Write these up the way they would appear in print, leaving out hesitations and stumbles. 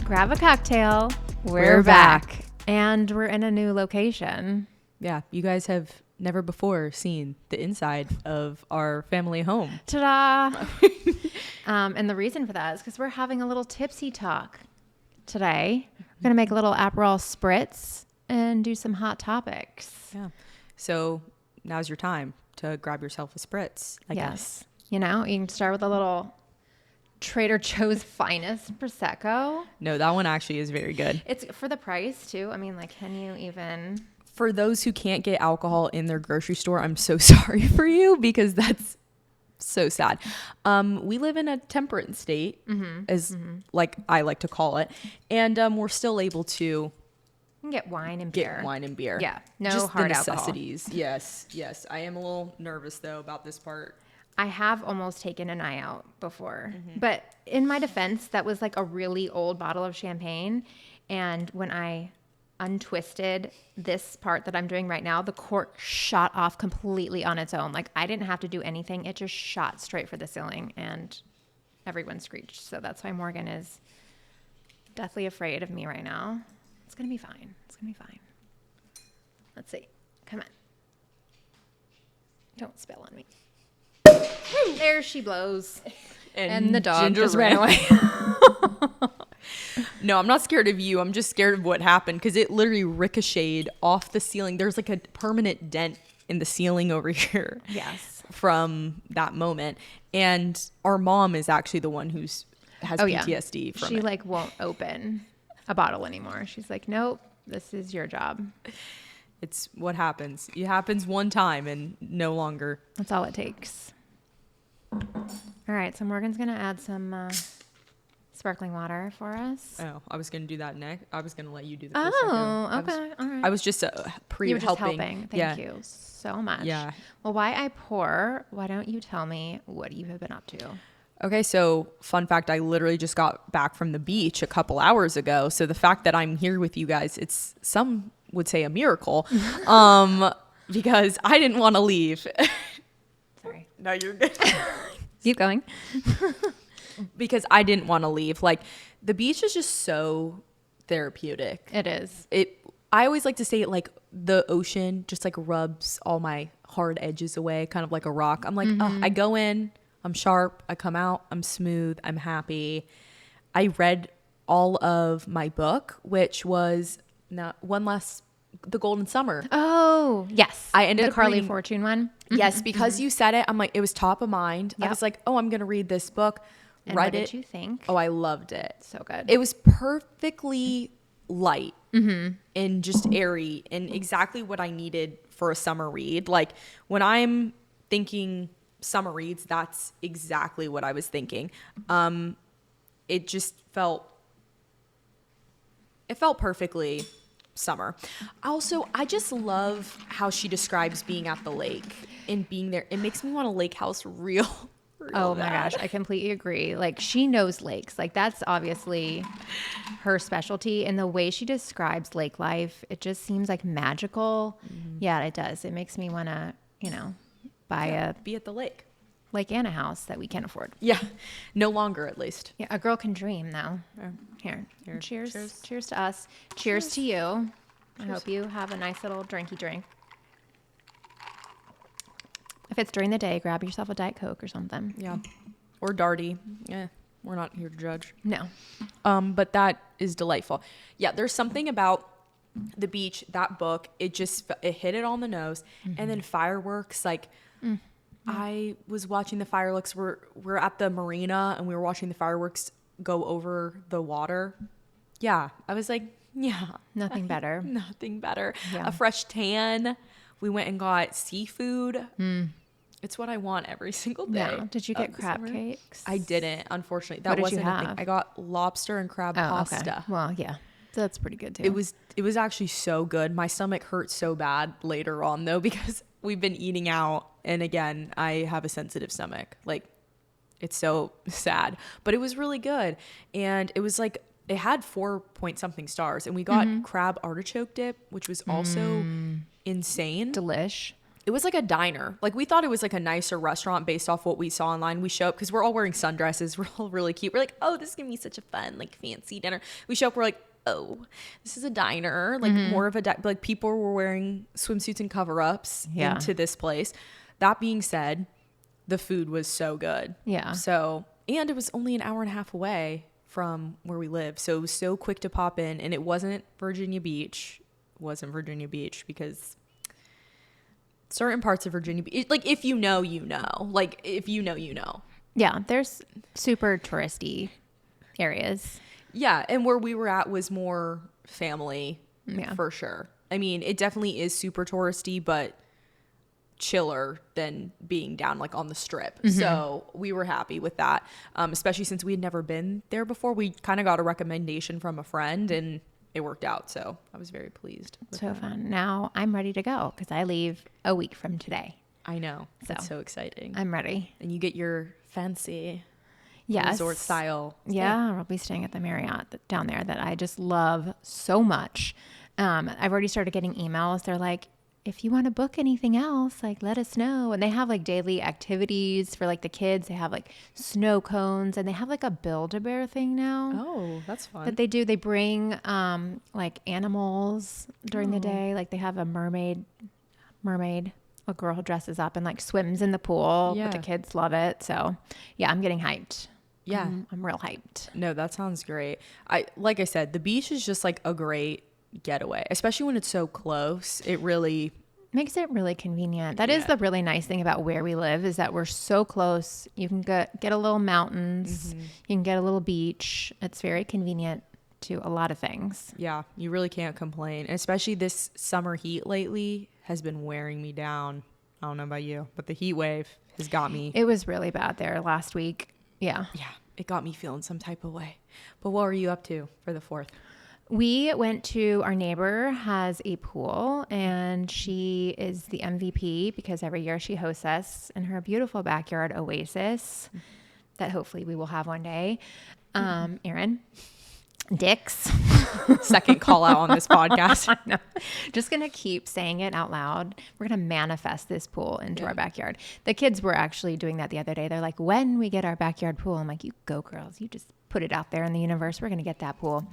Grab a cocktail. We're back. And we're in a new location. Yeah, you guys have never before seen the inside of our family home. Ta-da! And the reason for that is because we're having a little tipsy talk today. We're going to make a little Aperol Spritz and do some hot topics. Yeah. So now's your time to grab yourself a Spritz, I guess. You know, you can start with a little Trader Joe's finest Prosecco. No, that one actually is very good. It's for the price too. I mean, like, can you even... For those who can't get alcohol in their grocery store, I'm so sorry for you because that's so sad. We live in a temperate state, like I like to call it, and we're still able to You can get wine and beer. Yeah, no just hard the alcohol. necessities. Yes. I am a little nervous though about this part. I have almost taken an eye out before, but in my defense, that was like a really old bottle of champagne, and when I untwisted this part that I'm doing right now, the cork shot off completely on its own. Like, I didn't have to do anything. It just shot straight for the ceiling and everyone screeched. So that's why Morgan is deathly afraid of me right now. It's going to be fine. It's going to be fine. Let's see. Come on. Don't spill on me. There she blows. And the dog Ginger just ran away. No, I'm not scared of you. I'm just scared of what happened because it literally ricocheted off the ceiling. There's like a permanent dent in the ceiling over here. Yes. From that moment. And our mom is actually the one has PTSD from she it. like won't open a bottle anymore. She's like, nope, this is your job. It's what happens. It happens one time and no longer. That's all it takes. All right, so Morgan's going to add some sparkling water for us. Oh, I was going to do that next. I was going to let you do the Oh, okay. All right. I was just You were just helping. Thank you so much. Yeah. Well, why I pour, why don't you tell me what you have been up to? Okay, so fun fact, I literally just got back from the beach a couple hours ago. So the fact that I'm here with you guys, it's some would say a miracle because I didn't want to leave. Sorry. No, you're good. Keep going. Because I didn't want to leave. Like, the beach is just so therapeutic. It is. I always like to say it like the ocean just like rubs all my hard edges away, kind of like a rock. I'm like, I go in, I'm sharp. I come out, I'm smooth. I'm happy. I read all of my book, which was The Golden Summer. Oh, yes. I ended the up Carly reading, Fortune one. Yes, because you said it. I'm like, it was top of mind. Yep. I was like, oh, I'm going to read this book. And Read what it. did you think? Oh, I loved it. So good. It was perfectly light and just airy and exactly what I needed for a summer read. Like, when I'm thinking summer reads, that's exactly what I was thinking. It just felt perfectly summer. Also, I just love how she describes being at the lake and being there. It makes me want a lake house real Oh my bad. gosh, I completely agree. Like, she knows lakes. Like, that's obviously her specialty. And the way she describes lake life, it just seems like magical. Yeah, it does. It makes me want to, buy Be at the lake. Lake Anna house that we can't afford. Yeah, no longer at least. Yeah, a girl can dream though. Here. Cheers. Cheers to us. Cheers to you. I hope you have a nice little drinky drink. If it's during the day, grab yourself a Diet Coke or something. Yeah, or Darty. Yeah, we're not here to judge. No. But that is delightful. Yeah, there's something about the beach, that book. It hit it on the nose. And then fireworks, like. I was watching the fireworks. We're at the marina and we were watching the fireworks go over the water. Yeah, I was like, yeah, Nothing better. nothing better. Yeah. A fresh tan. We went and got seafood. It's what I want every single day. Yeah. Did you get of the crab summer. cakes? I didn't, unfortunately. That What did you wasn't a thing. have? I got lobster and crab pasta. Okay. Well, yeah. That's pretty good too. It was actually so good. My stomach hurt so bad later on though because we've been eating out, and again, I have a sensitive stomach. Like, it's so sad, but it was really good, and it was like it had 4-point-something stars, and we got crab artichoke dip, which was also insane. Delish. it was like a diner. Like, we thought it was like a nicer restaurant based off what we saw online. We show up because we're all wearing sundresses. We're all really cute. We're like, oh, this is gonna be such a fun, like, fancy dinner. We show up, we're like, oh, this is a diner, like more of a like, people were wearing swimsuits and cover-ups into this place. That being said, the food was so good. Yeah. So, and it was only an hour and a half away from where we live, so it was so quick to pop in. And it wasn't Virginia Beach. It wasn't Virginia Beach because certain parts of Virginia Beach, like, if you know, you know. Like, if you know, you know. Yeah, there's super touristy areas. Yeah, and where we were at was more family, for sure. I mean, it definitely is super touristy, but chiller than being down, like, on the Strip. So we were happy with that, especially since we had never been there before. We kind of got a recommendation from a friend, and it worked out. So I was very pleased with So that. fun. Now I'm ready to go because I leave a week from today. I know. It's so exciting. I'm ready. And you get your fancy Yes. resort style. Yeah, I'll be staying at the Marriott down there that I just love so much. I've already started getting emails. They're like, if you want to book anything else, like, let us know. And they have like daily activities for like the kids. They have like snow cones, and they have like a Build-A-Bear thing now. Oh, that's fun. That they do. They bring like animals during the day. Like, they have a mermaid, a girl who dresses up and like swims in the pool. But the kids love it. So yeah, I'm getting hyped. Yeah. I'm real hyped. No, that sounds great. Like I said, the beach is just like a great getaway, especially when it's so close. It really makes it really convenient. That is the really nice thing about where we live, is that we're so close. You can get a little mountains. You can get a little beach. It's very convenient to a lot of things. Yeah, you really can't complain. And especially this summer heat lately has been wearing me down. I don't know about you, but the heat wave has got me. It was really bad there last week. Yeah. Yeah, it got me feeling some type of way. But what were you up to for the 4th? We went to, our neighbor has a pool, and she is the MVP because every year she hosts us in her beautiful backyard oasis that hopefully we will have one day. Erin, Dick's. Second call out on this podcast. No, just going to keep saying it out loud. We're going to manifest this pool into our backyard. The kids were actually doing that the other day. They're like, when we get our backyard pool, I'm like, you go girls, you just put it out there in the universe. We're going to get that pool.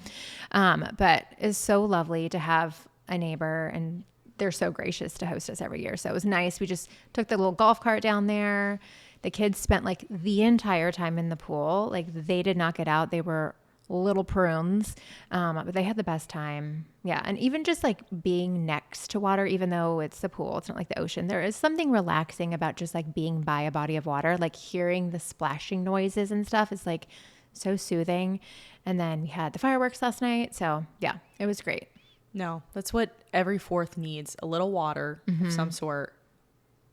But it's so lovely to have a neighbor, and they're so gracious to host us every year. So it was nice. We just took the little golf cart down there. The kids spent like the entire time in the pool. Like, they did not get out. They were little prunes, but they had the best time. Yeah. And even just like being next to water, even though it's the pool, it's not like the ocean, there is something relaxing about just like being by a body of water, like hearing the splashing noises and stuff is like so soothing. And then we had the fireworks last night. So yeah, it was great. No, that's what every 4th needs. A little water of some sort,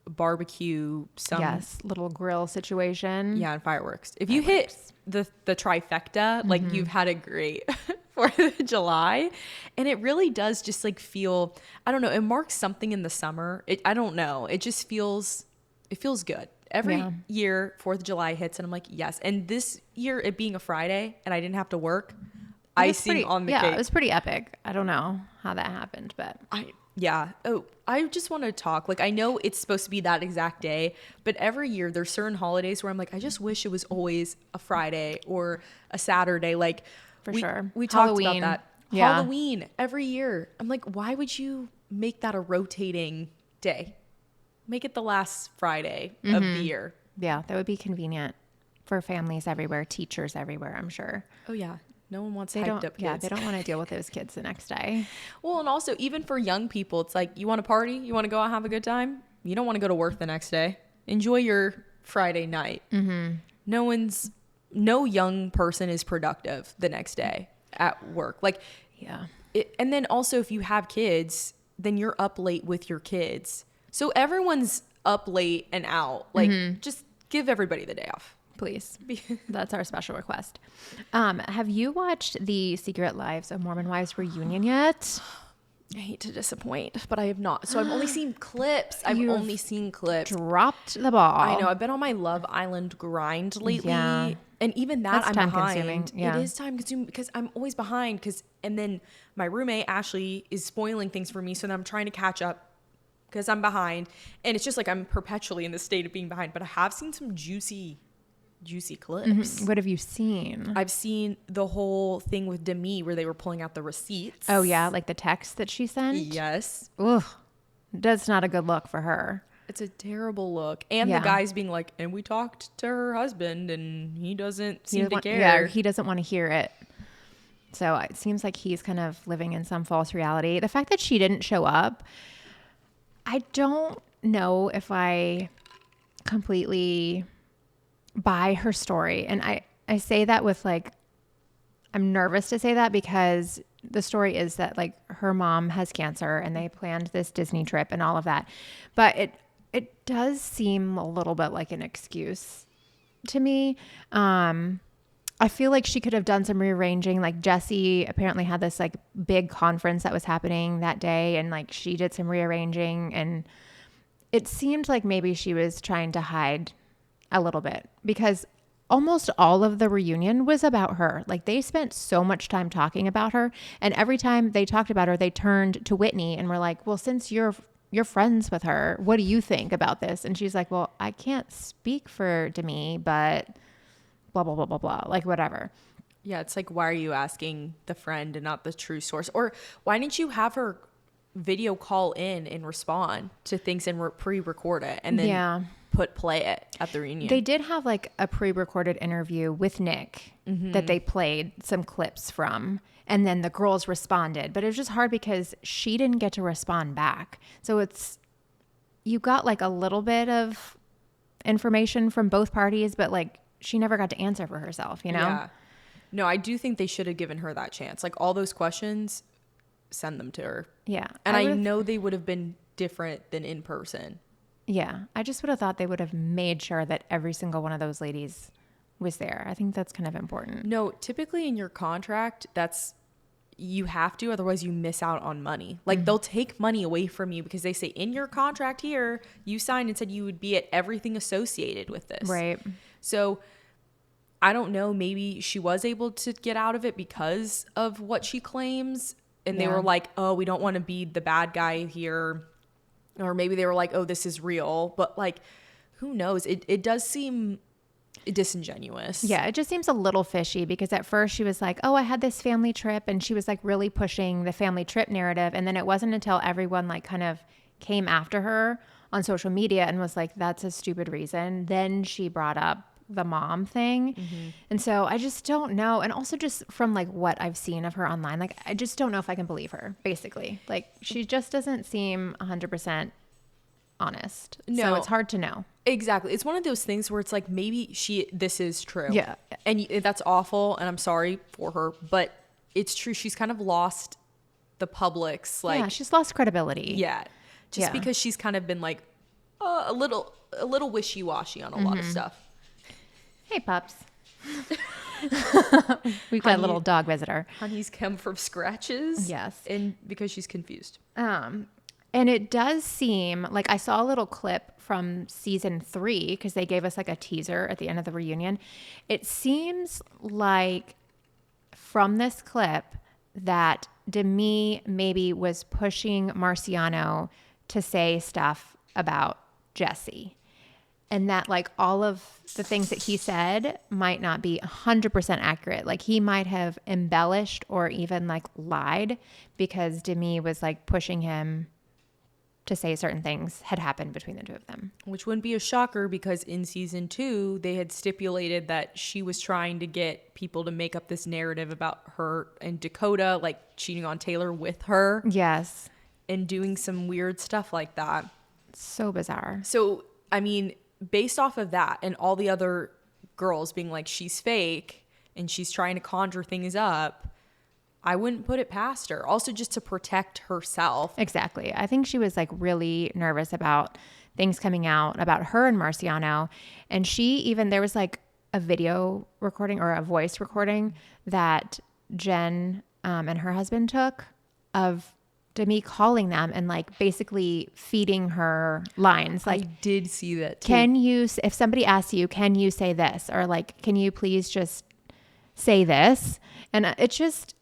barbecue, some little grill situation. Yeah, and fireworks. If you hit the trifecta, like, you've had a great 4th of July. And it really does just like feel, I don't know, it marks something in the summer. I don't know. It just feels good. Every year 4th of July hits and I'm like, yes. And this year, it being a Friday and I didn't have to work, icing on the cake. Yeah, it was pretty epic. I don't know how that happened, but I just want to talk. Like, I know it's supposed to be that exact day, but every year there's certain holidays where I'm like, I just wish it was always a Friday or a Saturday. Like, for sure. We talked about that. Yeah. Halloween every year. I'm like, why would you make that a rotating day? Make it the last Friday of the year. Yeah, that would be convenient for families everywhere, teachers everywhere, I'm sure. Oh, yeah. No one wants hyped up kids. Yeah, they don't want to deal with those kids the next day. Well, and also even for young people, it's like, you want to party? You want to go out and have a good time? You don't want to go to work the next day. Enjoy your Friday night. No young person is productive the next day at work. Like, yeah. And then also, if you have kids, then you're up late with your kids. So everyone's up late and out. Like, just give everybody the day off. Please. That's our special request. Have you watched the Secret Lives of Mormon Wives reunion yet? I hate to disappoint, but I have not. So I've only seen clips. I've only seen clips. Dropped the ball. I know. I've been on my Love Island grind lately. Yeah. And even that, that's I'm time behind. consuming. Yeah. It is time consuming because I'm always behind. And then my roommate, Ashley, is spoiling things for me. So then I'm trying to catch up because I'm behind. And it's just like I'm perpetually in the state of being behind. But I have seen some juicy clips. What have you seen? I've seen the whole thing with Demi where they were pulling out the receipts. Oh, yeah, like the text that she sent? Yes. Ugh, that's not a good look for her. It's a terrible look. And the guy's being like, and we talked to her husband and he doesn't seem to care. Yeah, he doesn't want to hear it. So it seems like he's kind of living in some false reality. The fact that she didn't show up, I don't know if I completely buy her story. And I say that with like, I'm nervous to say that because the story is that like her mom has cancer and they planned this Disney trip and all of that. But it does seem a little bit like an excuse to me. I feel like she could have done some rearranging. Like Jessie apparently had this like big conference that was happening that day and like she did some rearranging and it seemed like maybe she was trying to hide a little bit because almost all of the reunion was about her. Like they spent so much time talking about her and every time they talked about her, they turned to Whitney and were like, well, since you're friends with her, what do you think about this? And she's like, well, I can't speak for Demi, but blah, blah, blah, blah, blah, like whatever. Yeah, it's like, why are you asking the friend and not the true source? Or why didn't you have her video call in and respond to things and pre-record it and then play it at the reunion? They did have like a pre-recorded interview with Nick that they played some clips from. And then the girls responded. But it was just hard because she didn't get to respond back. So you got like a little bit of information from both parties, but like she never got to answer for herself, you know? Yeah. No, I do think they should have given her that chance. Like all those questions, send them to her. Yeah. And I know they would have been different than in person. Yeah. I just would have thought they would have made sure that every single one of those ladies was there. I think that's kind of important. No, typically in your contract, you have to, otherwise you miss out on money. Like they'll take money away from you because they say in your contract here, you signed and said you would be at everything associated with this. Right. So I don't know, maybe she was able to get out of it because of what she claims. And they were like, oh, we don't want to be the bad guy here. Or maybe they were like, oh, this is real. But like, who knows? It does seem disingenuous. Yeah, it just seems a little fishy because at first she was like, oh, I had this family trip. And she was like really pushing the family trip narrative. And then it wasn't until everyone like kind of came after her on social media and was like, that's a stupid reason. Then she brought up the mom thing. And so I just don't know. And also just from like what I've seen of her online, like I just don't know if I can believe her, basically. Like she just doesn't seem 100% honest. No. So it's hard to know. Exactly. It's one of those things where it's like, maybe this is true. Yeah. And that's awful. And I'm sorry for her, but it's true. She's kind of lost the public's like, yeah, she's lost credibility. Yeah. Just because she's kind of been like a little wishy-washy on a lot of stuff. Hey, pups. We've got a little dog visitor. Honey's come from scratches. Yes. And because she's confused. And it does seem like I saw a little clip from season 3 because they gave us like a teaser at the end of the reunion. It seems like from this clip that Demi maybe was pushing Marciano to say stuff about Jessie. And that like all of the things that he said might not be 100% accurate. Like he might have embellished or even like lied because Demi was like pushing him to say certain things had happened between the two of them. Which wouldn't be a shocker because in season 2, they had stipulated that she was trying to get people to make up this narrative about her and Dakota, like cheating on Taylor with her. Yes. And doing some weird stuff like that. So bizarre. So, I mean, based off of that and all the other girls being like, she's fake and she's trying to conjure things up, I wouldn't put it past her. Also, just to protect herself. Exactly. I think she was like really nervous about things coming out about her and Marciano. And there was like a video recording or a voice recording that Jen and her husband took of Demi calling them and like basically feeding her lines. Like, I did see that too. If somebody asks you, can you say this? Or like, can you please just say this? And it just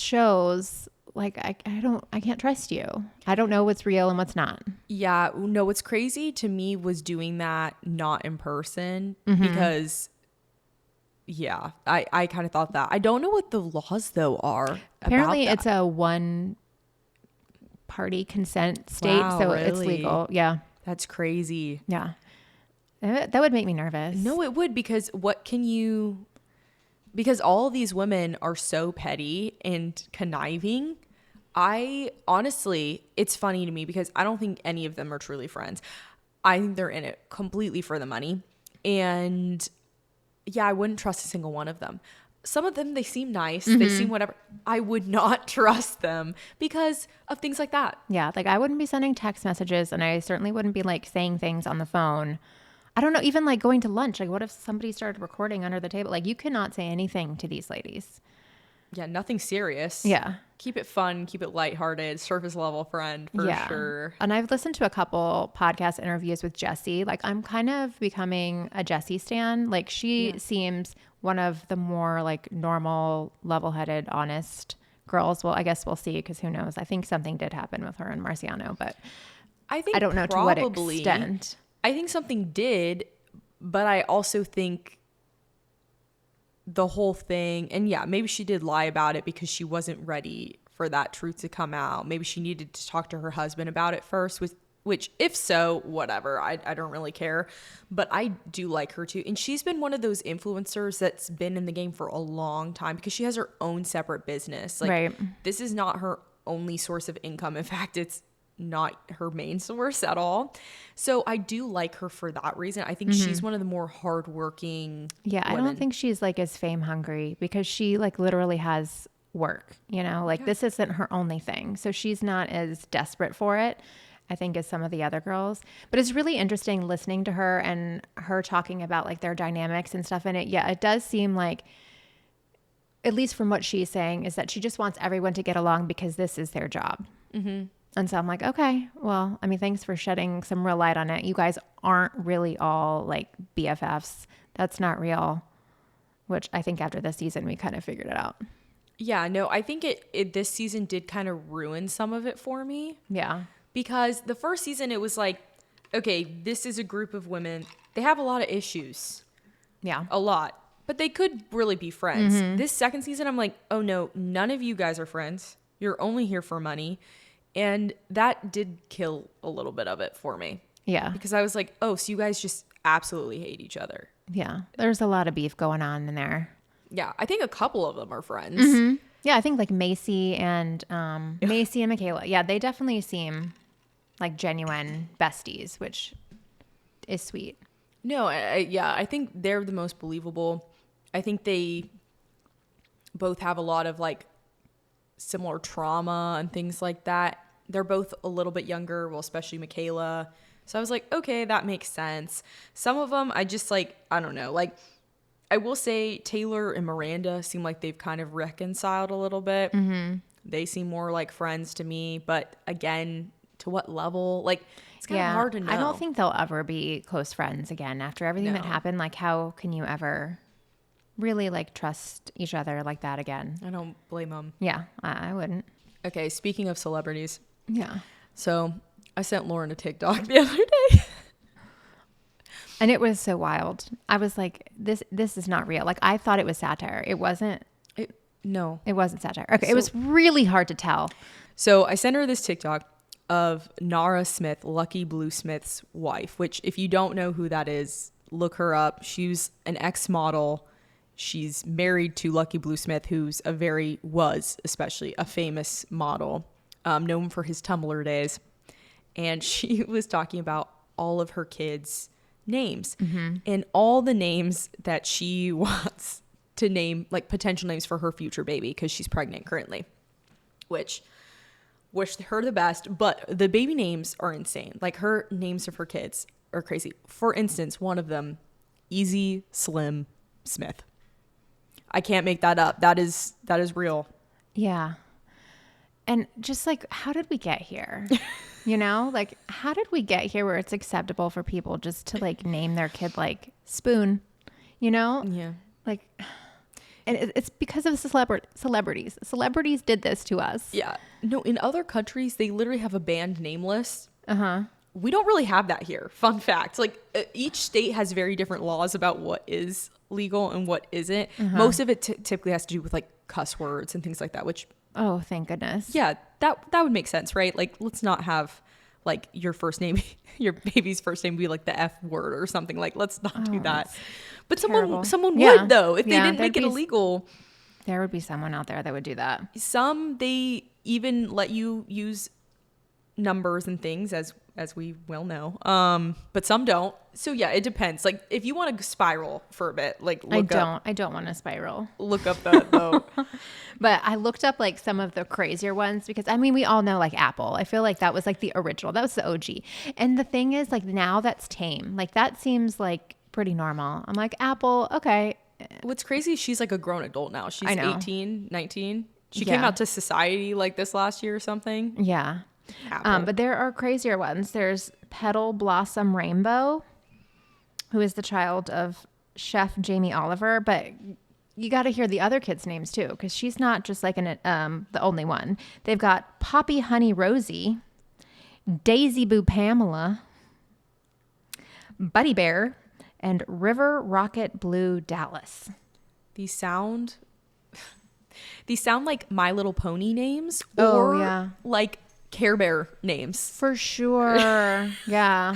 shows like, I can't trust you. I don't know what's real and what's not. Yeah. No, what's crazy to me was doing that not in person because, yeah, I kind of thought that. I don't know what the laws, though, are. Apparently, about it's a one-party consent state, Wow, so it's really? legal. Yeah. That's crazy. Yeah. That would make me nervous. No, it would, because because all of these women are so petty and conniving. I honestly, it's funny to me because I don't think any of them are truly friends. I think they're in it completely for the money. And yeah, I wouldn't trust a single one of them. Some of them, they seem nice. They seem whatever. I would not trust them because of things like that. Yeah, like I wouldn't be sending text messages, and I certainly wouldn't be like saying things on the phone. I don't know, even like going to lunch. Like, what if somebody started recording under the table? Like, you cannot say anything to these ladies. Yeah, nothing serious. Yeah. Keep it fun, keep it lighthearted, surface level friend for sure. And I've listened to a couple podcast interviews with Jessie. Like, I'm kind of becoming a Jessie stan. Like, she seems one of the more like normal, level-headed, honest girls. Well, I guess we'll see, because who knows? I think something did happen with her and Marciano, but I don't know to what extent. I think something did, but I also think the whole thing, and yeah, maybe she did lie about it because she wasn't ready for that truth to come out. Maybe she needed to talk to her husband about it first, which if so, whatever, I don't really care. But I do like her too. And she's been one of those influencers that's been in the game for a long time because she has her own separate business. Like, right. This is not her only source of income. In fact, it's not her main source at all. So I do like her for that reason. I think she's one of the more hardworking women. I don't think she's like as fame hungry because she like literally has work, you know, like this isn't her only thing. So she's not as desperate for it, I think, as some of the other girls. But it's really interesting listening to her and her talking about like their dynamics and stuff in it. Yeah, it does seem like, at least from what she's saying, is that she just wants everyone to get along because this is their job. And so I'm like, okay, well, I mean, thanks for shedding some real light on it. You guys aren't really all like BFFs. That's not real, which I think after this season, we kind of figured it out. Yeah, no, I think it this season did kind of ruin some of it for me. Yeah. Because the first season, it was like, okay, this is a group of women. They have a lot of issues. Yeah. A lot. But they could really be friends. This second season, I'm like, oh no, none of you guys are friends. You're only here for money. And that did kill a little bit of it for me. Yeah. Because I was like, oh, so you guys just absolutely hate each other. Yeah. There's a lot of beef going on in there. Yeah. I think a couple of them are friends. Yeah. I think like Macy and Michaela. Yeah. They definitely seem like genuine besties, which is sweet. No, I think they're the most believable. I think they both have a lot of like similar trauma and things like that. They're both a little bit younger, well, especially Michaela. So I was like, okay, that makes sense. Some of them, I just like, I don't know. Like, I will say Taylor and Miranda seem like they've kind of reconciled a little bit. They seem more like friends to me. But again, to what level? Like, it's kind of hard to know. I don't think they'll ever be close friends again after everything that happened. Like, how can you ever really like trust each other like that again? I don't blame them. Yeah, I wouldn't. Okay, speaking of celebrities. Yeah. So I sent Lauren a TikTok the other day. And it was so wild. I was like, this is not real. Like, I thought it was satire. It wasn't. No. It wasn't satire. Okay, it was really hard to tell. So I sent her this TikTok of Nara Smith, Lucky Blue Smith's wife, which if you don't know who that is, look her up. She's an ex-model. She's married to Lucky Blue Smith, who's especially a famous model, known for his Tumblr days. And she was talking about all of her kids' names and all the names that she wants to name, like potential names for her future baby, because she's pregnant currently, which wish her the best. But the baby names are insane. Like, her names of her kids are crazy. For instance, one of them, Easy Slim Smith. I can't make that up. That is real. Yeah. And just like, how did we get here? You know, like, how did we get here where it's acceptable for people just to like name their kid like Spoon, you know? Yeah. Like, And it's because of celebrities. Celebrities did this to us. Yeah. No, in other countries, they literally have a banned name list. Uh-huh. We don't really have that here. Fun fact. Like each state has very different laws about what is legal and what isn't. Most of it typically has to do with like cuss words and things like that, which... Oh, thank goodness. Yeah, that would make sense, right? Like, let's not have like your first name, your baby's first name be like the F word or something. Like, let's not do that. But terrible. someone Yeah. would though if they Yeah, didn't make it illegal. There would be someone out there that would do that. Some they even let you use numbers and things as we well know. But some don't. So yeah, it depends. Like if you want to spiral for a bit, like I don't want to spiral. Look up the But I looked up like some of the crazier ones because I mean we all know like Apple. I feel like that was like the original. That was the OG. And the thing is like now that's tame. Like that seems like pretty normal. I'm like Apple, okay. What's crazy is she's like a grown adult now. She's I know. 18, 19. She Yeah. came out to society like this last year or something. Yeah. Apple. But there are crazier ones. There's Petal Blossom Rainbow, who is the child of Chef Jamie Oliver. But you got to hear the other kids' names too, because she's not just like the only one. They've got Poppy Honey Rosie, Daisy Boo Pamela, Buddy Bear, and River Rocket Blue Dallas. These sound like My Little Pony names Oh, or yeah. like Care Bear names. For sure. Yeah.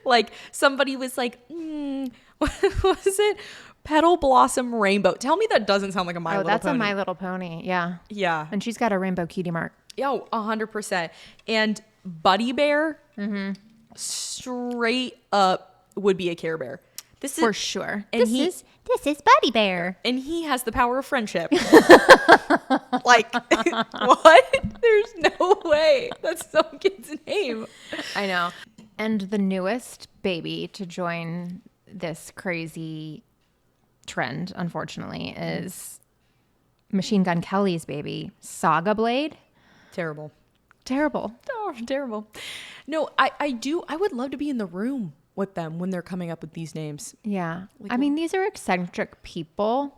Like somebody was like, what was it? Petal Blossom Rainbow. Tell me that doesn't sound like a My Little Pony. Oh, that's a My Little Pony. Yeah. Yeah. And she's got a rainbow cutie mark. Yo, 100%. And Buddy Bear, straight up would be a Care Bear. This is For sure. And This is Buddy Bear. and he has the power of friendship. Like, what? There's no way. That's some kid's name. I know. And the newest baby to join this crazy trend, unfortunately, is Machine Gun Kelly's baby, Saga Blade. Terrible. Terrible. Oh, terrible. No, I would love to be in the room with them when they're coming up with these names. Yeah. Like, I mean, these are eccentric people,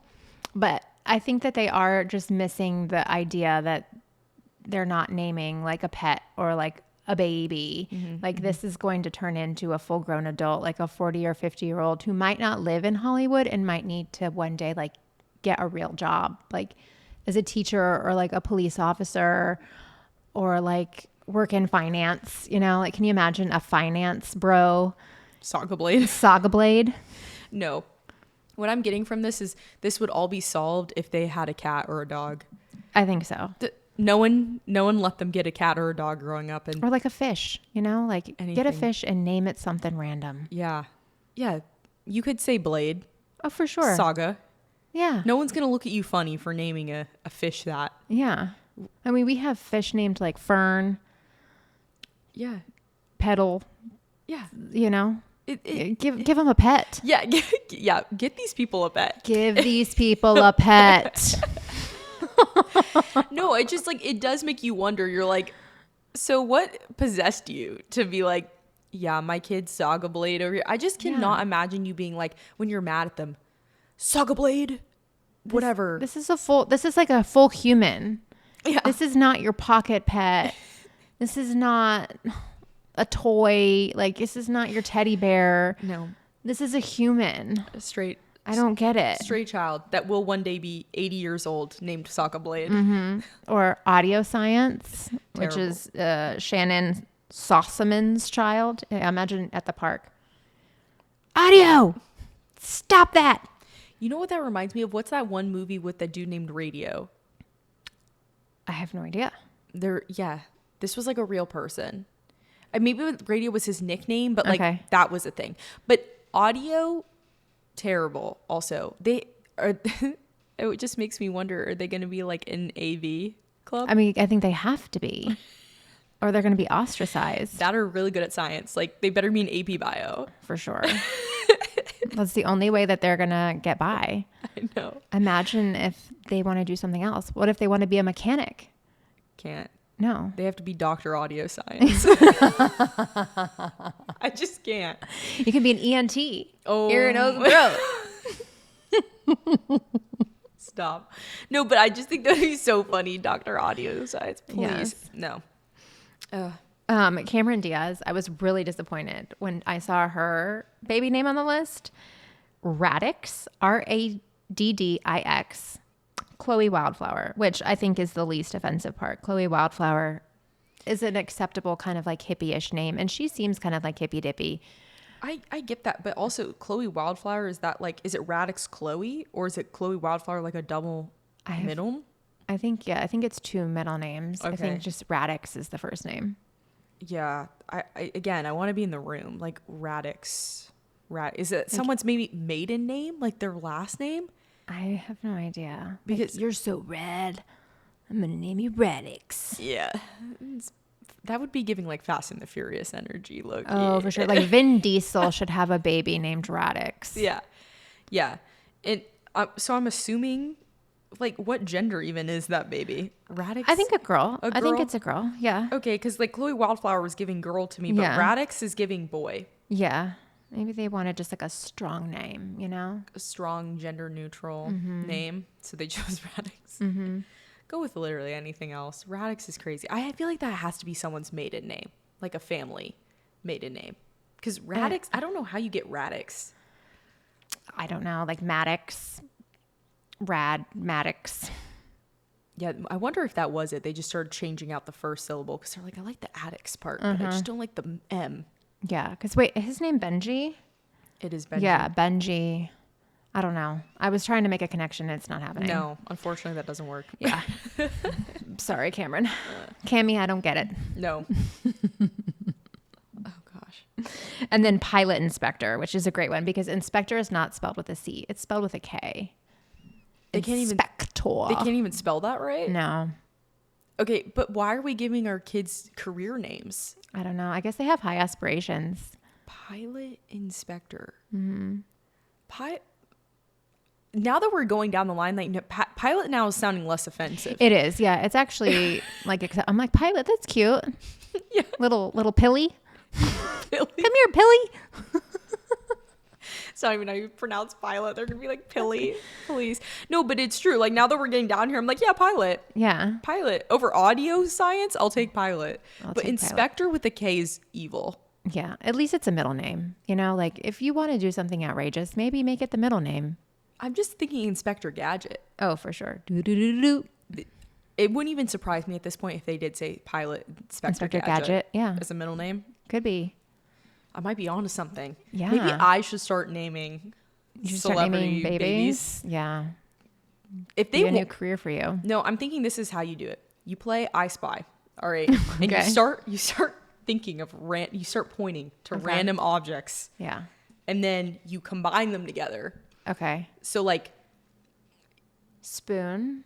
but I think that they are just missing the idea that they're not naming like a pet or like a baby. Like this is going to turn into a full grown adult, like a 40 or 50-year-old who might not live in Hollywood and might need to one day like get a real job, like as a teacher or like a police officer or like work in finance, you know, like can you imagine a finance bro? Saga Blade. Saga Blade. No. What I'm getting from this is this would all be solved if they had a cat or a dog. I think so. No one let them get a cat or a dog growing up. And Or like a fish, you know, like get a Anything. fish and name it something random. yeah. You could say Blade. Oh, for sure. Saga. Yeah. No one's going to look at you funny for naming a fish that. Yeah. I mean, we have fish named like Fern, Yeah. Petal, Yeah. you know, It, give them a pet. yeah. Get these people a pet. Give these people a pet. No, it just like, it does make you wonder. You're like, so what possessed you to be like, yeah, my kid's Saga Blade over here. I just cannot imagine you being like, when you're mad at them, Saga Blade, whatever. This is like a full human. Yeah. This is not your pocket pet. This is not a toy. Like, this is not your teddy bear. No, This is a human. a straight I don't get it. stray child that will one day be 80 years old named Saga Blade. Or audio science, which Terrible. is Shannon Sossaman's child. I imagine at the park. Audio! Stop that! You know what that reminds me of? What's that one movie with that dude named Radio? I have no idea. This was like a real person. Maybe Radio was his nickname, but like Okay. that was a thing. But Audio, terrible. Also, they are. It just makes me wonder: are they going to be like an AV club? I mean, I think they have to be. Or they're going to be ostracized. that are really good at science. Like they better be an AP Bio. For sure. That's the only way that they're going to get by. I know. Imagine if they want to do something else. What if they want to be a mechanic? Can't. No. They have to be Dr. Audio Science. I just can't. You can be an ENT. Oh. Ear, nose, and throat. Stop. No, but I just think that would be so funny. Dr. Audio Science, please. Yes. No. Cameron Diaz, I was really disappointed when I saw her baby name on the list. Radix, Raddix, Chloe Wildflower, which I think is the least offensive part. Chloe Wildflower is an acceptable kind of like hippie-ish name, and she seems kind of like hippy-dippy. I get that, but also Chloe Wildflower, is that like, is it Radix Chloe, or is it Chloe Wildflower like a double middle? I think it's two middle names. Okay. I think just Radix is the first name. Yeah. I again, I want to be in the room. Like Radix. Is it someone's maybe maiden name, like their last name? I have no idea. Because like, you're so red. I'm going to name you Radix. Yeah. That would be giving like Fast and the Furious energy, look. Oh, for sure. Like Vin Diesel should have a baby named Radix. Yeah. Yeah. And so I'm assuming, like, what gender even is that baby? Radix? I think a girl. A I think girl? it's a girl. Yeah. Okay, because like Chloe Wildflower was giving girl to me, but Yeah. Radix is giving boy. Yeah. Maybe they wanted just like a strong name, you know? A strong gender neutral name. So they chose Radix. Mm-hmm. Go with literally anything else. Radix is crazy. I feel like that has to be someone's maiden name, like a family maiden name. Because Radix, I don't know how you get Radix. I don't know, like Maddox, Maddox. Yeah, I wonder if that was it. They just started changing out the first syllable because they're like, I like the addicts part, but I just don't like the M. Yeah, because wait, his name Benji? It is Benji. Yeah, Benji. I don't know. I was trying to make a connection and it's not happening. No, unfortunately, that doesn't work. Yeah. Sorry, Cameron. Cammy, I don't get it. No. Oh, gosh. And then Pilot Inspector, which is a great one because Inspector is not spelled with a C. It's spelled with a K. They can't even spell that right? No. Okay, but why are we giving our kids career names? I don't know. I guess they have high aspirations. Pilot Inspector. Now that we're going down the line, like Pilot now is sounding less offensive. It is. Yeah. It's actually like, I'm like, Pilot, that's cute. Yeah. Little Pilly. Pilly. Come here, Pilly. It's not even how you pronounce Pilot. They're going to be like Pilly, please. No, but it's true. Like now that we're getting down here, I'm like, yeah, Pilot. Yeah. Pilot. Over audio science, I'll take Pilot. I'll but take Inspector with a K is evil. Yeah. At least it's a middle name. You know, like if you want to do something outrageous, maybe make it the middle name. I'm just thinking Inspector Gadget. Oh, for sure. Do. It wouldn't even surprise me at this point if they did say Pilot Inspector Gadget. Yeah. As a middle name. Could be. I might be onto something. Yeah. Maybe I should start naming celebrity babies. Yeah. If they Be a new career for you. No, I'm thinking this is how you do it. You play I Spy. All right. And Okay. you start thinking of you start pointing to random objects. Yeah. And then you combine them together. Okay. So like Spoon.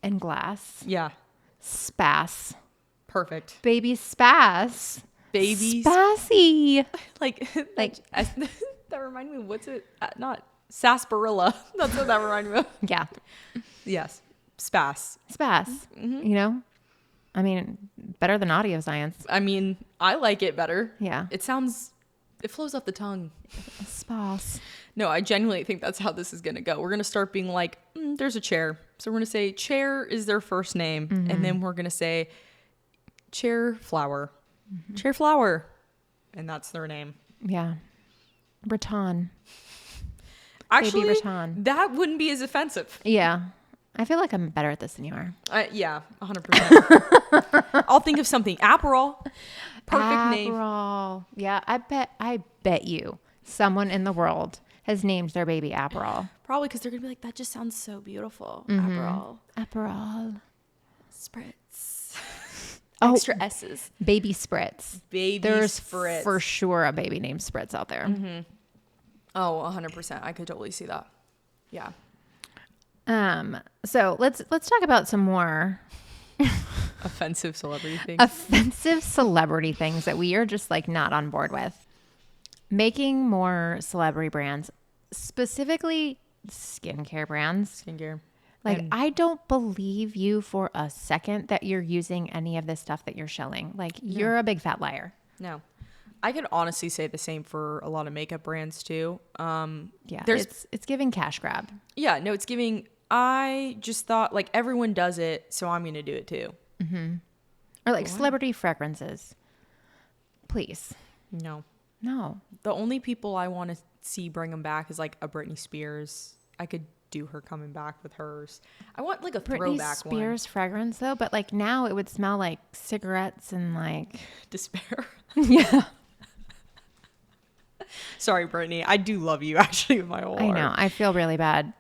And glass. yeah. Spass. Perfect. Baby Spass. Babies. Spassy. Like that reminded me of what's it? Not sarsaparilla. That's what that reminded me of. Yeah. Yes. Spass. Spass. You know? I mean, better than audio science. I mean, I like it better. Yeah. It flows off the tongue. Spass. No, I genuinely think that's how this is going to go. We're going to start being like, there's a chair. So we're going to say chair is their first name. And then we're going to say chair flower. Chair flower. And that's their name. Yeah. Raton. Actually, Baby Raton. that wouldn't be as offensive. Yeah. I feel like I'm better at this than you are. Yeah, 100%. I'll think of something. Aperol. Perfect name. Aperol. Yeah, I bet you someone in the world has named their baby Aperol. Probably because they're going to be like, that just sounds so beautiful. Aperol. Aperol. Spritz. Oh, Extra S's. Baby Spritz. Baby There's Spritz. for sure a baby named Spritz out there. Oh, 100%. I could totally see that. Yeah. So let's talk about some more Offensive celebrity things. offensive celebrity things that we are just like not on board with. Making more celebrity brands, specifically skincare brands. Skincare. Like, I don't believe you for a second that you're using any of this stuff that you're shilling. Like, you're a big fat liar. No. I could honestly say the same for a lot of makeup brands too. Yeah, There's it's giving cash grab. Yeah, no, it's giving. I just thought like everyone does it, so I'm gonna do it too. Or like celebrity fragrances. Please. No, No. the only people I want to see bring them back is like a Britney Spears. I could do her coming back with hers. I want like a Britney throwback Spears fragrance though, but like now it would smell like cigarettes and like one. Despair. yeah. Sorry, Brittany. I do love you actually with my whole I heart. know. I feel really bad,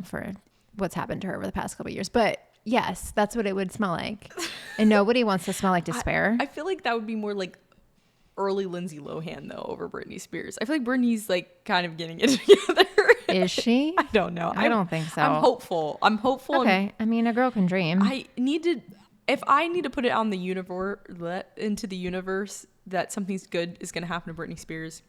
for what's happened to her over the past couple of years. But yes, that's what it would smell like. And nobody wants to smell like despair. I feel like that would be more like early Lindsay Lohan though over Britney Spears. I feel like Britney's like kind of getting it together. Is she? I don't know. I don't think so. I'm hopeful. Okay. I mean, a girl can dream. If I need to put it on the universe, into the universe that something's good is going to happen to Britney Spears,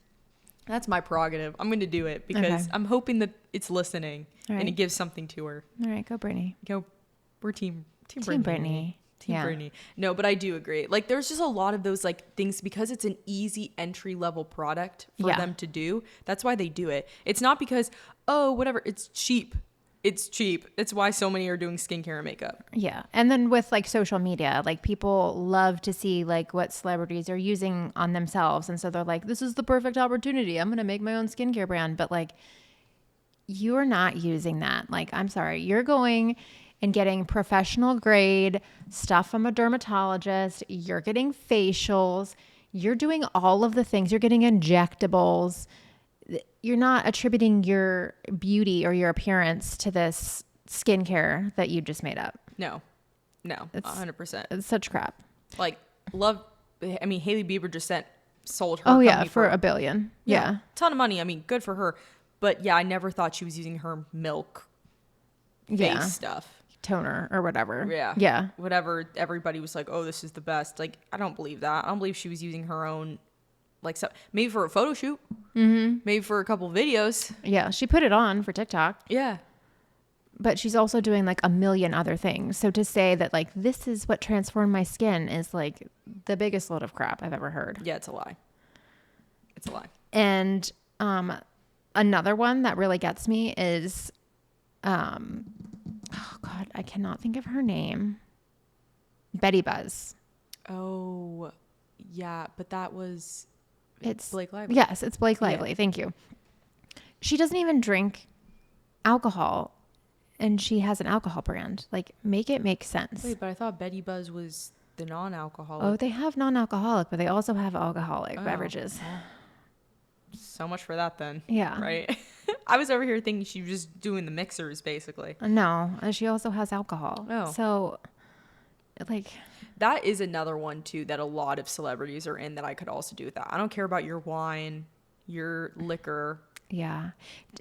that's my prerogative. I'm going to do it because Okay. I'm hoping that it's listening All and right. it gives something to her. All right, go Brittany. We're team Team Britney. Brittany. Team Yeah. Brittany. No, but I do agree. Like there's just a lot of those like things because it's an easy entry level product for Yeah. them to do. That's why they do it. It's not because, oh, whatever, it's cheap. It's cheap. It's why so many are doing skincare and makeup. Yeah. And then with like social media, like people love to see like what celebrities are using on themselves. And so they're like, this is the perfect opportunity. I'm going to make my own skincare brand. But like, you're not using that. Like, I'm sorry. You're going and getting professional grade stuff from a dermatologist. You're getting facials. You're doing all of the things. You're getting injectables. You're not attributing your beauty or your appearance to this skincare that you just made up. No, 100%. It's such crap. Like Hailey Bieber just sold her. Oh yeah, company for $1 billion. Yeah. ton of money. I mean, good for her. But yeah, I never thought she was using her milk face stuff. Toner or whatever. Yeah. Yeah. Whatever. Everybody was like, oh, this is the best. Like, I don't believe that. I don't believe she was using her own, like, so maybe for a photo shoot. Mm-hmm. Maybe for a couple videos. Yeah. She put it on for TikTok. Yeah. But she's also doing like a million other things. So to say that like this is what transformed my skin is like the biggest load of crap I've ever heard. Yeah, it's a lie. It's a lie. And another one that really gets me is oh God, I cannot think of her name. Betty Buzz. Oh, yeah, but that was It's Blake Lively. Yes, it's Blake Lively. Thank you. She doesn't even drink alcohol, and she has an alcohol brand. Like, make it make sense. Wait, but I thought Betty Buzz was the non-alcoholic. Oh, they have non-alcoholic, but they also have alcoholic beverages. So much for that then. Yeah. Right? I was over here thinking she was just doing the mixers, basically. No, and she also has alcohol. Oh. So, like... That is another one, too, that a lot of celebrities are in that I could also do with that. I don't care about your wine, your liquor. Yeah.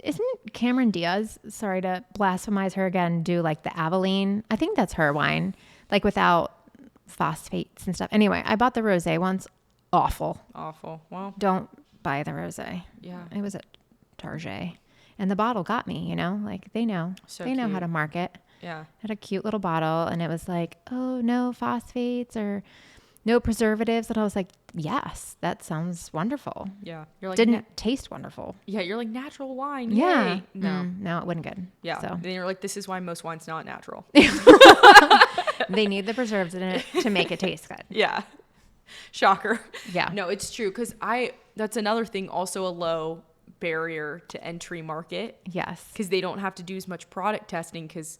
Isn't Cameron Diaz, sorry to blasphemize her again, do like the Aveline? I think that's her wine, like without phosphates and stuff. Anyway, I bought the rosé once. Awful. Awful. Well, Don't buy the rosé. yeah. It was at Target. And the bottle got me, you know, like they know. So they know how cute. to market. Yeah. Had a cute little bottle and it was like, oh, no phosphates or no preservatives. And I was like, yes, that sounds wonderful. Yeah. You're like, Didn't taste wonderful. yeah, you're like natural wine. Yeah. Yay. No. No, it wasn't good. Yeah. So Then you're like, this is why most wine's not natural. they need the preservatives in it to make it taste good. Yeah. Shocker. Yeah. No, it's true. Because that's another thing, also a low barrier to entry market. Yes. Because they don't have to do as much product testing. Because,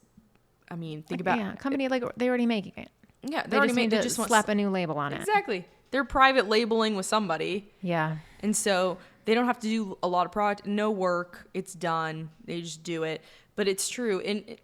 I mean, think about Yeah, company like they're already making it. Yeah, They just need to slap a new label on it. Exactly. They're private labeling with somebody. Yeah. And so they don't have to do a lot of product, no work. It's done. They just do it. But it's true. And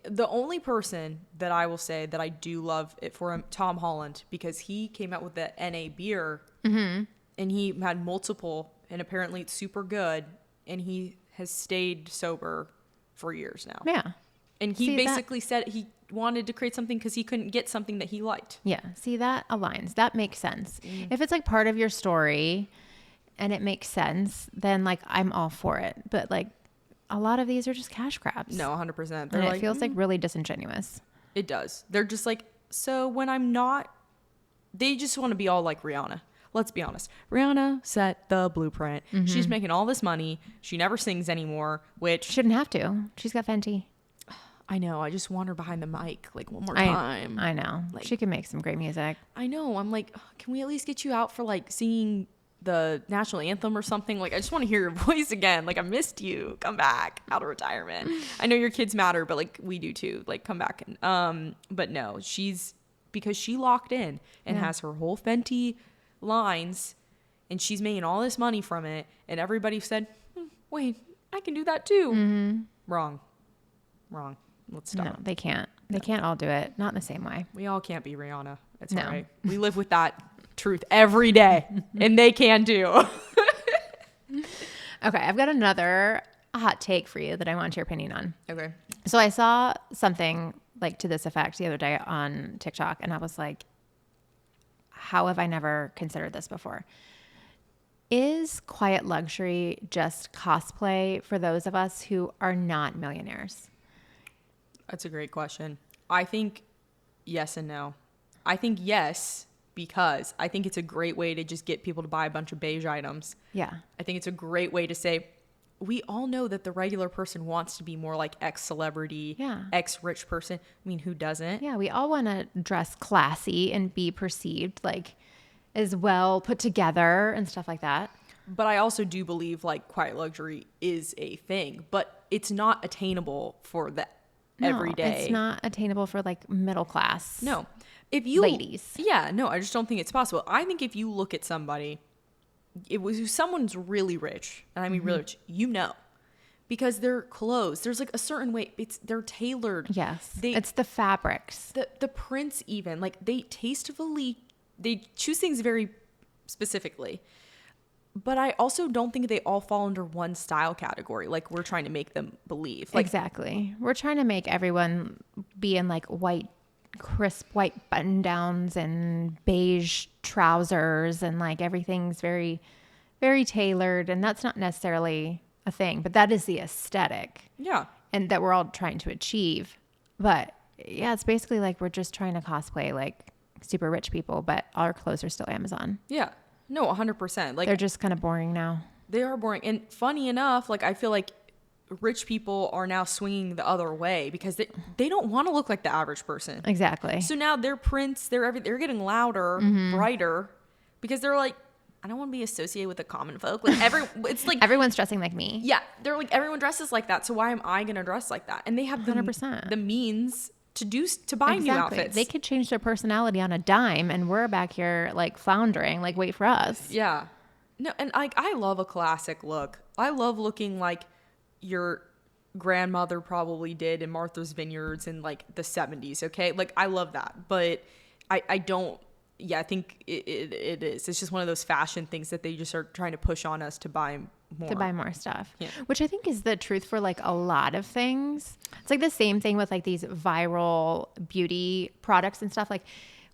the only person that I will say that I do love it for him, Tom Holland, because he came out with the NA beer and he had multiple, and apparently it's super good. And he has stayed sober for years now. Yeah. And he See, basically said he wanted to create something because he couldn't get something that he liked. Yeah. See, that aligns. That makes sense. If it's like part of your story and it makes sense, then like I'm all for it. But like a lot of these are just cash grabs. No, 100%. And it feels like really disingenuous. It does. They're just like, so when I'm not, they just want to be all like Rihanna. let's be honest. Rihanna set the blueprint. She's making all this money. She never sings anymore, which Shouldn't have to. She's got Fenty. I know. I just want her behind the mic like one more time. I know. Like, she can make some great music. I know. I'm like, can we at least get you out for like singing the national anthem or something? Like, I just want to hear your voice again. Like, I missed you. Come back out of retirement. I know your kids matter, but like we do too. Like, come back. And but no, because she locked in and has her whole Fenty lines, and she's making all this money from it. And everybody said, wait, I can do that too. Wrong. Let's stop. No, they can't. They can't all do it. Not in the same way. We all can't be Rihanna. It's No. all right. We live with that truth every day, and they can too. Okay, I've got another hot take for you that I want your opinion on. Okay. So I saw something like to this effect the other day on TikTok, and I was like, how have I never considered this before? Is quiet luxury just cosplay for those of us who are not millionaires? That's a great question. I think yes and no. I think yes, because I think it's a great way to just get people to buy a bunch of beige items. Yeah. I think it's a great way to say, we all know that the regular person wants to be more like X celebrity, X rich person. I mean, who doesn't? Yeah, we all want to dress classy and be perceived like as well put together and stuff like that. But I also do believe like quiet luxury is a thing, but it's not attainable for the every day. It's not attainable for like middle class. No. If you ladies. Yeah, no, I just don't think it's possible. I think if you look at somebody, if someone's really rich, and I mean really rich, you know. Because their clothes, there's like a certain way, they're tailored. Yes. It's the fabrics. The prints even, like they choose things very specifically. But I also don't think they all fall under one style category. Like we're trying to make them believe. Like, exactly. We're trying to make everyone be in like crisp white button downs and beige trousers, and like everything's very, very tailored. And that's not necessarily a thing, but that is the aesthetic. Yeah. And that we're all trying to achieve. But yeah, it's basically like we're just trying to cosplay like super rich people, but our clothes are still Amazon. Yeah. No, 100%. Like they're just kind of boring now. They are boring. And funny enough, like I feel like rich people are now swinging the other way because they don't want to look like the average person. Exactly. So now their prints, they're getting louder, brighter, because they're like, I don't want to be associated with the common folk. Like it's like everyone's dressing like me. Yeah, they're like everyone dresses like that. So why am I going to dress like that? And they have 100%. the means to buy new outfits. They could change their personality on a dime, and we're back here like floundering, like wait for us. Yeah. No, and like I love a classic look. I love looking like your grandmother probably did in Martha's Vineyards in like the 70s. Okay, like I love that, but I don't. Yeah, I think it is. It's just one of those fashion things that they just are trying to push on us to buy more. To buy more stuff. Yeah. Which I think is the truth for like a lot of things. It's like the same thing with like these viral beauty products and stuff. Like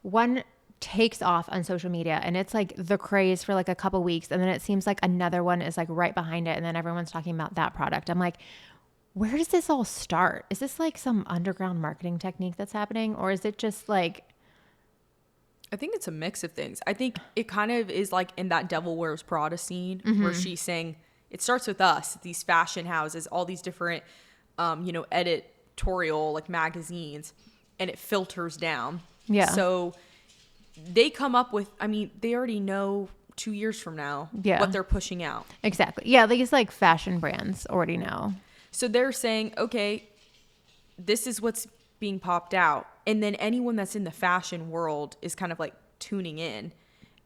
one takes off on social media and it's like the craze for like a couple weeks, and then it seems like another one is like right behind it, and then everyone's talking about that product. I'm like, where does this all start? Is this like some underground marketing technique that's happening, or is it just like... I think it's a mix of things. I think it kind of is like in that Devil Wears Prada scene where she's saying it starts with us, these fashion houses, all these different, editorial like magazines, and it filters down. Yeah. So they come up with, they already know 2 years from now what they're pushing out. Exactly. Yeah. These like fashion brands already know. So they're saying, okay, this is what's being popped out. And then anyone that's in the fashion world is kind of like tuning in.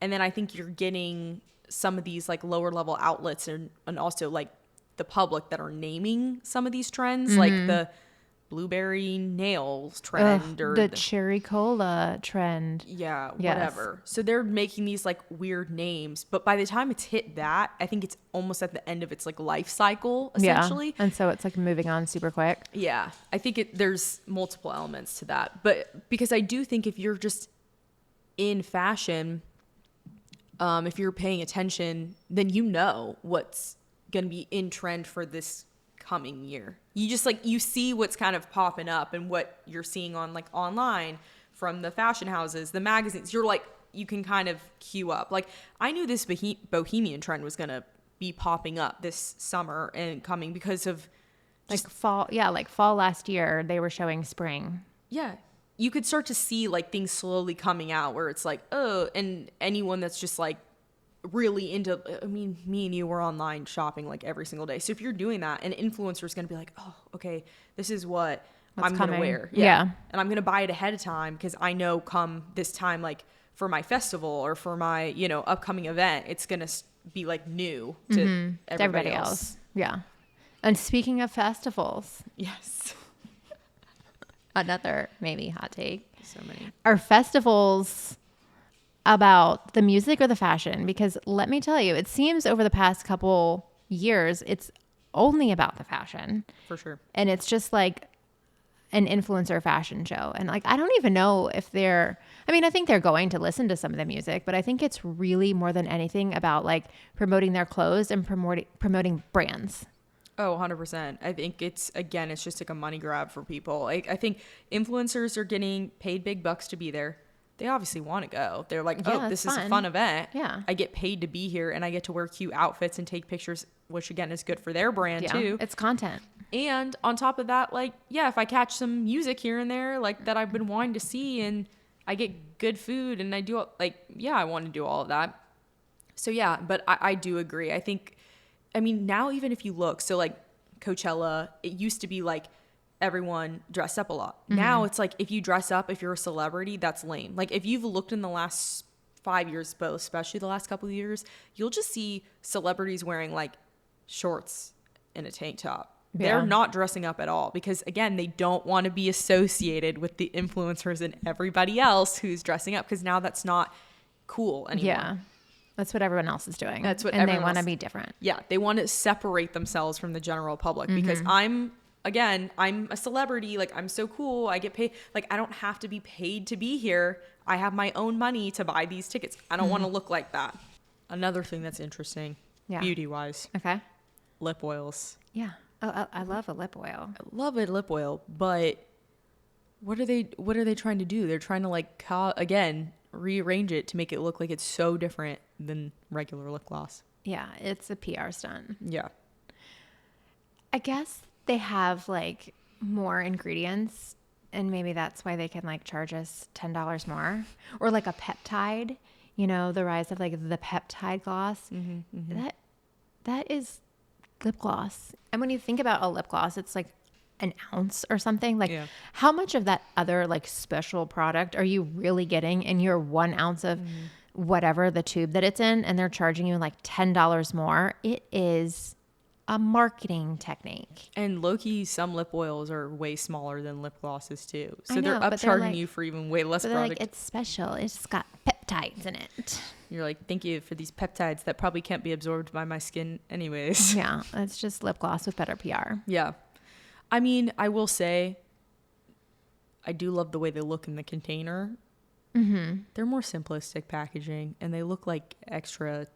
And then I think you're getting some of these like lower level outlets and also like the public that are naming some of these trends, like the blueberry nails trend or the cherry cola trend. Yeah, whatever. So they're making these like weird names, but by the time it's hit that, I think it's almost at the end of its like life cycle essentially. Yeah. And so it's like moving on super quick. Yeah, I think there's multiple elements to that, but because I do think if you're just in fashion, if you're paying attention, then you know what's going to be in trend for this coming year. You just like, you see what's kind of popping up and what you're seeing on like online from the fashion houses, the magazines. You're like, you can kind of queue up. Like, I knew this bohemian trend was going to be popping up this summer and coming because of like fall. Yeah, like fall last year, they were showing spring. Yeah. You could start to see like things slowly coming out where it's like, oh, and anyone that's just like really into, I mean, me and you were online shopping like every single day. So if you're doing that, an influencer is going to be like, oh, okay, this is what I'm going to wear. Yeah. And I'm going to buy it ahead of time because I know come this time, like for my festival or for my, you know, upcoming event, it's going to be like new to everybody else. Yeah. And speaking of festivals. Yes. Another maybe hot take. So many. Are festivals about the music or the fashion? Because let me tell you, it seems over the past couple years, it's only about the fashion. For sure. And it's just like an influencer fashion show. And like, I don't even know if I think they're going to listen to some of the music, but I think it's really more than anything about like promoting their clothes and promoting brands. Oh, 100%. I think it's just like a money grab for people. I think influencers are getting paid big bucks to be there. They obviously want to go. They're like, oh, this is a fun event. Yeah. I get paid to be here and I get to wear cute outfits and take pictures, which again is good for their brand too. It's content. And on top of that, like, yeah, if I catch some music here and there, like that I've been wanting to see and I get good food and I do like, yeah, I want to do all of that. So yeah, but I do agree. I mean, now even if you look, so like Coachella, it used to be like everyone dressed up a lot. Now it's like if you dress up, if you're a celebrity, that's lame. Like if you've looked in the last 5 years, both, especially the last couple of years, you'll just see celebrities wearing like shorts and a tank top. Yeah. They're not dressing up at all because again, they don't want to be associated with the influencers and everybody else who's dressing up because now that's not cool anymore. Yeah. That's what everyone else is doing. That's what and everyone they want to else, be different. Yeah, they want to separate themselves from the general public because I'm a celebrity. Like I'm so cool. I get paid. Like I don't have to be paid to be here. I have my own money to buy these tickets. I don't want to look like that. Another thing that's interesting, beauty wise. Okay. Lip oils. Yeah. Oh, I love a lip oil. I love a lip oil, but what are they trying to do? They're trying to like rearrange it to make it look like it's so different than regular lip gloss. Yeah, it's a PR stunt. Yeah. I guess they have like more ingredients and maybe that's why they can like charge us $10 more. Or like a peptide, you know, the rise of like the peptide gloss. That is lip gloss. And when you think about a lip gloss, it's like an ounce or something. Like how much of that other like special product are you really getting in your 1 ounce of whatever the tube that it's in, and they're charging you like $10 more? It is a marketing technique. And low-key, some lip oils are way smaller than lip glosses too. So they're upcharging you for even way less product. Like, it's special. It's got peptides in it. You're like, thank you for these peptides that probably can't be absorbed by my skin anyways. Yeah, it's just lip gloss with better PR. Yeah. I mean, I will say, I do love the way they look in the container. They're more simplistic packaging, and they look like extra,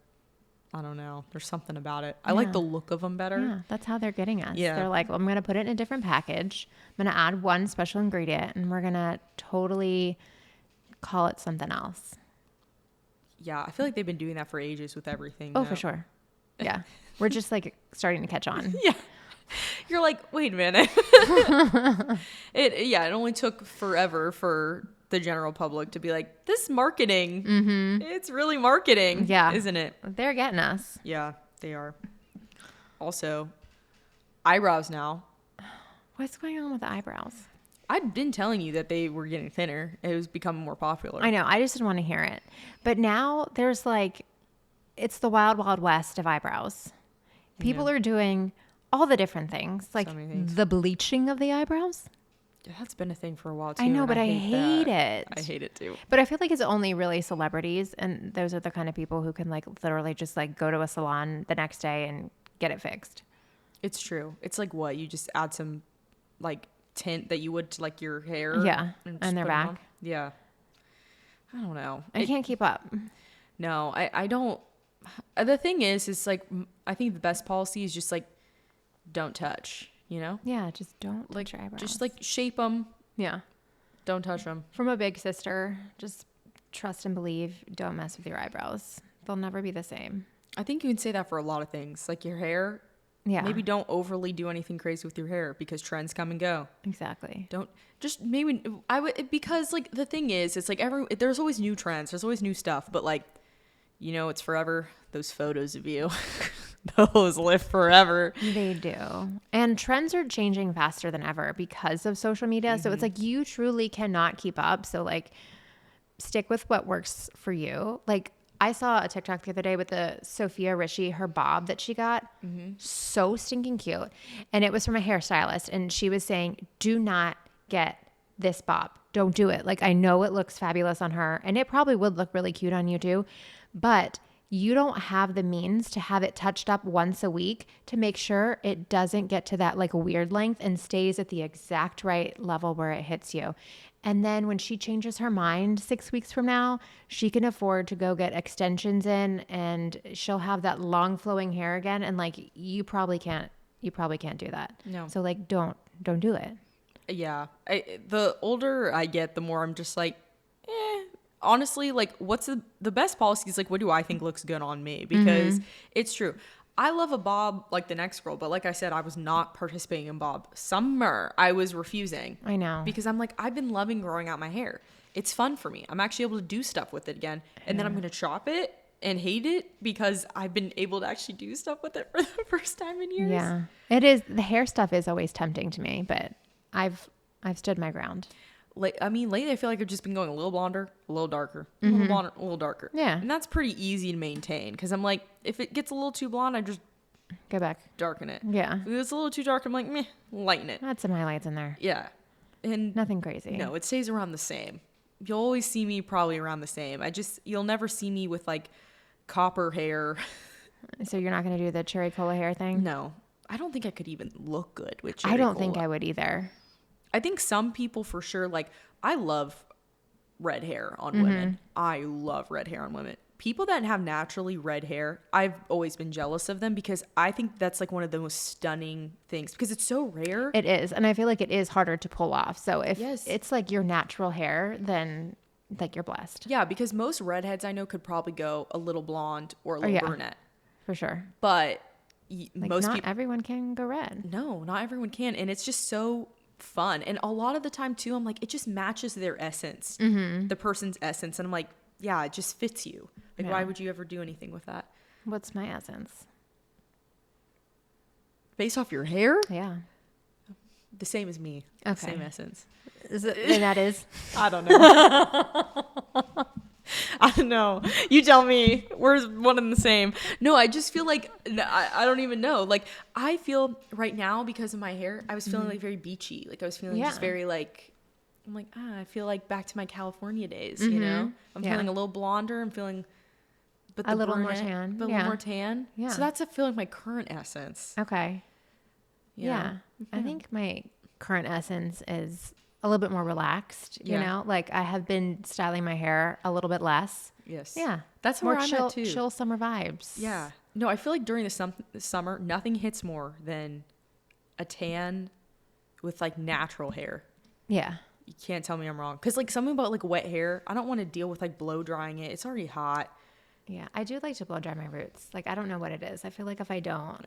I don't know. There's something about it. I like the look of them better. Yeah, that's how they're getting us. Yeah. They're like, well, I'm going to put it in a different package. I'm going to add one special ingredient, and we're going to totally call it something else. Yeah, I feel like they've been doing that for ages with everything. Oh, for sure. Yeah. We're just like starting to catch on. Yeah. You're like, wait a minute. It only took forever for the general public to be like, this marketing, it's really marketing, isn't it? They're getting us. Yeah, they are. Also, eyebrows now. What's going on with the eyebrows? I'd been telling you that they were getting thinner. It was becoming more popular. I know. I just didn't want to hear it. But now there's like, it's the wild, wild west of eyebrows. People are doing all the different things, like the bleaching of the eyebrows. Yeah, that's been a thing for a while too. I know, but I hate it. I hate it too. But I feel like it's only really celebrities, and those are the kind of people who can like literally just like go to a salon the next day and get it fixed. It's true. It's like what? You just add some like tint that you would to like your hair. Yeah, and their back. Yeah. I don't know. I can't keep up. No, I don't. The thing is like, I think the best policy is just like, don't touch, you know? Yeah, just don't touch your eyebrows. Just like shape them. Yeah. Don't touch them. From a big sister, just trust and believe, don't mess with your eyebrows. They'll never be the same. I think you can say that for a lot of things. Like your hair. Yeah. Maybe don't overly do anything crazy with your hair because trends come and go. Exactly. Don't just maybe I would, because like the thing is, it's like there's always new trends. There's always new stuff, but like, you know, it's forever. Those photos of you, those live forever. They do. And trends are changing faster than ever because of social media. So it's like you truly cannot keep up. So like stick with what works for you. Like I saw a TikTok the other day with the Sophia Rishi, her bob that she got. So stinking cute. And it was from a hairstylist. And she was saying, do not get this bob. Don't do it. Like I know it looks fabulous on her and it probably would look really cute on you too. But you don't have the means to have it touched up once a week to make sure it doesn't get to that like weird length and stays at the exact right level where it hits you. And then when she changes her mind 6 weeks from now, she can afford to go get extensions in and she'll have that long flowing hair again. And like, you probably can't do that. No. So like, don't do it. Yeah. The older I get, the more I'm just like, honestly, like what's the best policy is like, what do I think looks good on me? Because it's true. I love a bob like the next girl, but like I said, I was not participating in bob. Summer, I was refusing. I know. Because I'm like, I've been loving growing out my hair. It's fun for me. I'm actually able to do stuff with it again. And then I'm going to chop it and hate it because I've been able to actually do stuff with it for the first time in years. Yeah. It is. The hair stuff is always tempting to me, but I've stood my ground. Like, I mean, lately I feel like I've just been going a little blonder, a little darker, a little blonder, a little darker. Yeah. And that's pretty easy to maintain because I'm like, if it gets a little too blonde, I just Go back. darken it. Yeah. If it's a little too dark, I'm like, meh, lighten it. Add some highlights in there. Yeah. And Nothing crazy. no, it stays around the same. You'll always see me probably around the same. You'll never see me with like copper hair. So you're not going to do the cherry cola hair thing? No. I don't think I could even look good with cherry I don't cola. think I would either. I think some people for sure, like, I love red hair on women. I love red hair on women. People that have naturally red hair, I've always been jealous of them because I think that's like one of the most stunning things because it's so rare. It is. And I feel like it is harder to pull off. So if Yes. it's like your natural hair, then like you're blessed. Yeah, because most redheads I know could probably go a little blonde or a little brunette. For sure. But Like most not people, everyone can go red. no, not everyone can. And it's just so fun. And a lot of the time too, I'm like, it just matches their essence, the person's essence. And I'm like, yeah, it just fits you. Like, why would you ever do anything with that? What's my essence? Based off your hair? Yeah. The same as me. Okay. Same essence. Is it, and that is? I don't know. I don't know. You tell me. We're one and the same. No, I just feel like, I don't even know. Like, I feel right now because of my hair, I was feeling like very beachy. Like, I was feeling just very like, I'm like, I feel like back to my California days, you know? I'm feeling a little blonder. I'm feeling, but A little more tan. But a little more tan. Yeah. So that's, I feel like my current essence. Okay. Yeah. I think my current essence is a little bit more relaxed, you know? Like I have been styling my hair a little bit less. Yes. Yeah. That's more where I'm chill, at too. chill summer vibes. Yeah. No, I feel like during the summer, nothing hits more than a tan with like natural hair. Yeah. You can't tell me I'm wrong. Because like something about like wet hair, I don't want to deal with like blow drying it. It's already hot. Yeah. I do like to blow dry my roots. Like I don't know what it is. I feel like if I don't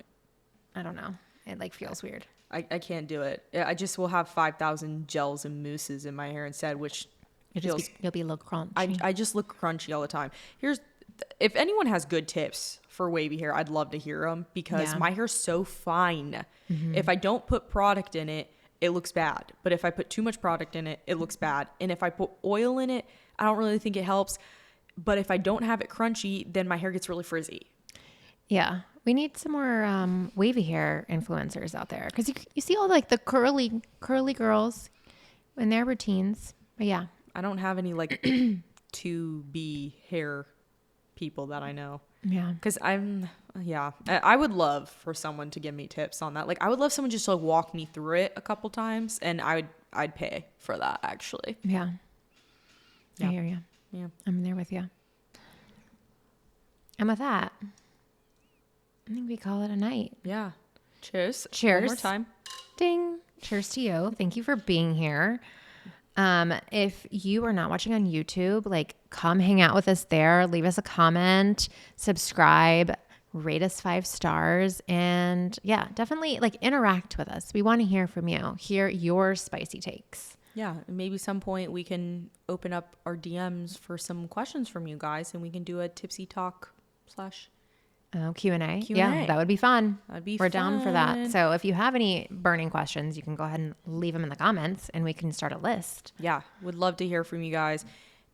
know. It like feels weird. I can't do it. I just will have 5,000 gels and mousses in my hair instead, which You'll be a little crunchy. I just look crunchy all the time. If anyone has good tips for wavy hair, I'd love to hear them because my hair's so fine. If I don't put product in it, it looks bad. But if I put too much product in it, it looks bad. And if I put oil in it, I don't really think it helps. But if I don't have it crunchy, then my hair gets really frizzy. Yeah. We need some more wavy hair influencers out there because you see all like the curly girls in their routines. But yeah. I don't have any like 2B hair people that I know. Yeah. Because I would love for someone to give me tips on that. Like I would love someone just to like walk me through it a couple times and I'd pay for that actually. Yeah. I Yeah. hear you. Yeah. I'm there with you. And with that, I think we call it a night. Yeah. Cheers. Cheers. One more time. Ding. Cheers to you. Thank you for being here. If you are not watching on YouTube, like come hang out with us there, leave us a comment, subscribe, rate us 5 stars, and yeah, definitely like interact with us. We want to hear from you, hear your spicy takes. Yeah, maybe some point we can open up our DMs for some questions from you guys, and we can do a tipsy talk / Q&A. Yeah, that would be fun. We're down for that. So if you have any burning questions, you can go ahead and leave them in the comments and we can start a list. Yeah, would love to hear from you guys.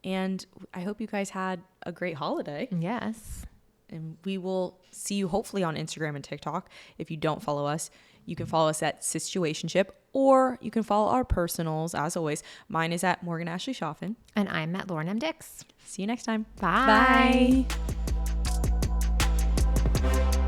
And I hope you guys had a great holiday. Yes. And we will see you hopefully on Instagram and TikTok. If you don't follow us, you can follow us at Situationship, or you can follow our personals as always. Mine is at Morgan Ashley Shoffin. And I'm at Lauren M. Dix. See you next time. Bye. Bye.